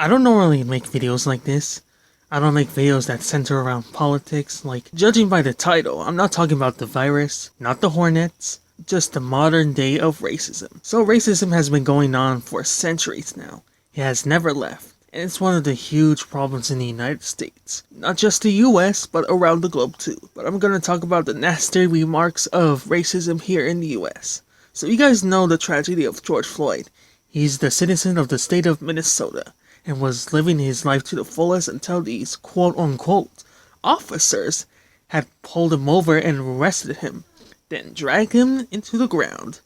I don't normally make videos like this. I don't make videos that center around politics. Like, judging by the title, I'm not talking about the virus, not the Hornets, just the modern day of racism. So racism has been going on for centuries now. It has never left. And it's one of the huge problems in the United States. Not just the US, but around the globe too. But I'm gonna talk about the nasty remarks of racism here in the US. So you guys know the tragedy of George Floyd. He's the citizen of the state of Minnesota, and was living his life to the fullest until these quote-unquote officers had pulled him over and arrested him, then dragged him into the ground.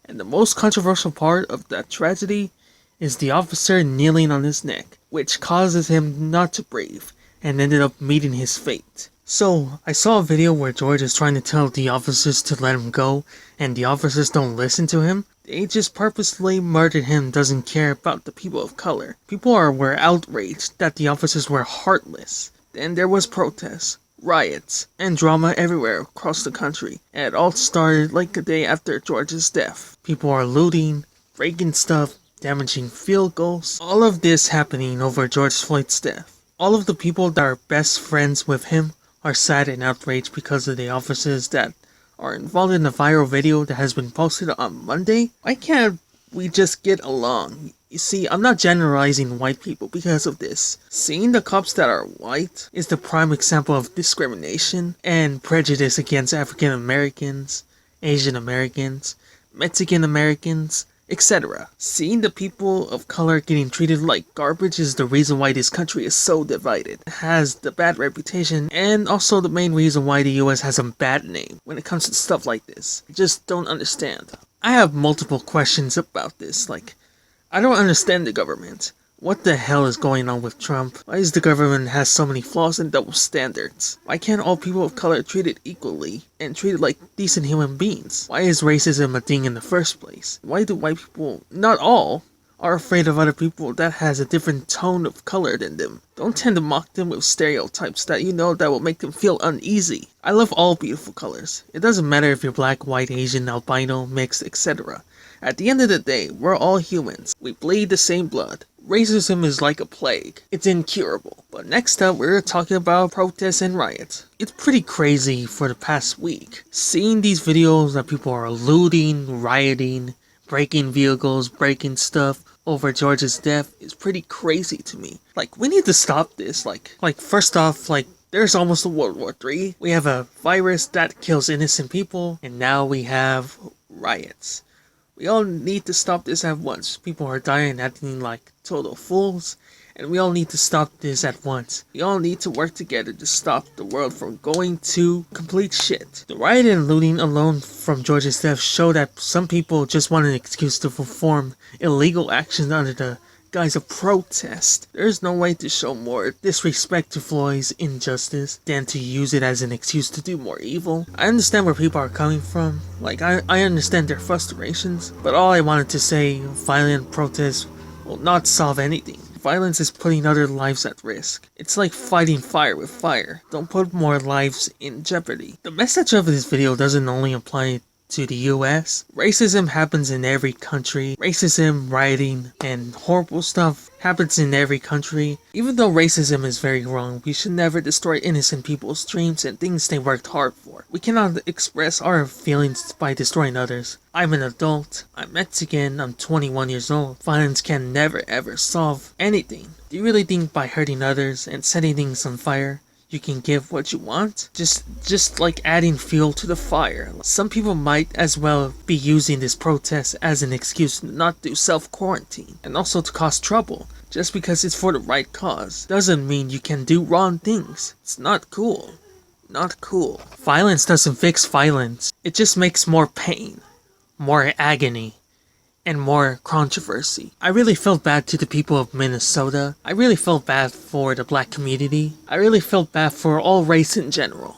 And the most controversial part of that tragedy is the officer kneeling on his neck, which causes him not to breathe, and ended up meeting his fate. So, I saw a video where George is trying to tell the officers to let him go, and the officers don't listen to him. They just purposely murdered him, doesn't care about the people of color. People were outraged that the officers were heartless. Then there was protests, riots, and drama everywhere across the country. And it all started like a day after George's death. People are looting, breaking stuff, damaging field goals. All of this happening over George Floyd's death. All of the people that are best friends with him are sad and outraged because of the officers that are involved in the viral video that has been posted on Monday. Why can't we just get along? You see, I'm not generalizing white people because of this. Seeing the cops that are white is the prime example of discrimination and prejudice against African Americans, Asian Americans, Mexican Americans, etc. Seeing the people of color getting treated like garbage is the reason why this country is so divided. It has the bad reputation, and also the main reason why the US has a bad name when it comes to stuff like this. I just don't understand. I have multiple questions about this. Like, I don't understand the government. What the hell is going on with Trump? Why is the government has so many flaws and double standards? Why can't all people of color treated equally and treated like decent human beings? Why is racism a thing in the first place? Why do white people, not all, are afraid of other people that has a different tone of color than them? Don't tend to mock them with stereotypes that you know that will make them feel uneasy. I love all beautiful colors. It doesn't matter if you're black, white, Asian, albino, mixed, etc. At the end of the day, we're all humans. We bleed the same blood. Racism is like a plague. It's incurable. But next up, we're talking about protests and riots. It's pretty crazy for the past week. Seeing these videos that people are looting, rioting, breaking vehicles, breaking stuff over George's death is pretty crazy to me. Like, we need to stop this. Like first off, there's almost a World War III. We have a virus that kills innocent people, and now we have riots. We all need to stop this at once. People are dying and acting like total fools, and we all need to stop this at once. We all need to work together to stop the world from going to complete shit. The riot and looting alone from George's death show that some people just want an excuse to perform illegal actions under the guise of protest. There's no way to show more disrespect to Floyd's injustice than to use it as an excuse to do more evil. I understand where people are coming from. Like, I understand their frustrations, but all I wanted to say, violent protests will not solve anything. Violence is putting other lives at risk. It's like fighting fire with fire. Don't put more lives in jeopardy. The message of this video doesn't only apply to the US. Racism happens in every country. Racism, rioting, and horrible stuff happens in every country. Even though racism is very wrong, we should never destroy innocent people's dreams and things they worked hard for. We cannot express our feelings by destroying others. I'm an adult. I'm Mexican. I'm 21 years old. Violence can never ever solve anything. Do you really think by hurting others and setting things on fire, you can give what you want? Just like adding fuel to the fire. Some people might as well be using this protest as an excuse to not do self-quarantine and also to cause trouble. Just because it's for the right cause doesn't mean you can do wrong things. It's not cool. Not cool. Violence doesn't fix violence. It just makes more pain, more agony, and more controversy. I really felt bad to the people of Minnesota. I really felt bad for the black community. I really felt bad for all race in general.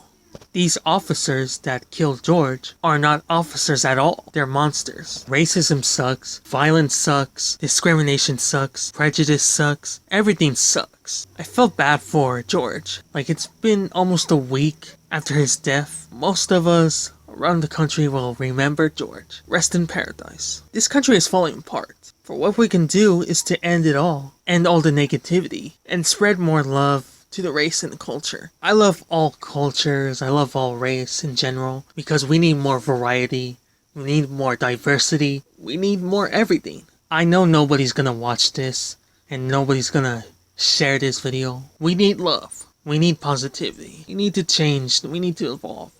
These officers that killed George are not officers at all. They're monsters. Racism sucks. Violence sucks. Discrimination sucks. Prejudice sucks. Everything sucks. I felt bad for George. Like, it's been almost a week after his death. Most of us around the country will remember George. Rest in paradise. This country is falling apart. For what we can do is to end it all. End all the negativity. And spread more love to the race and culture. I love all cultures. I love all race in general. Because we need more variety. We need more diversity. We need more everything. I know nobody's gonna watch this. And nobody's gonna share this video. We need love. We need positivity. We need to change. We need to evolve.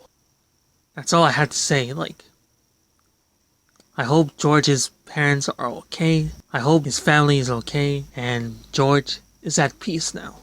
That's all I had to say. I hope George's parents are okay. I hope his family is okay. And George is at peace now.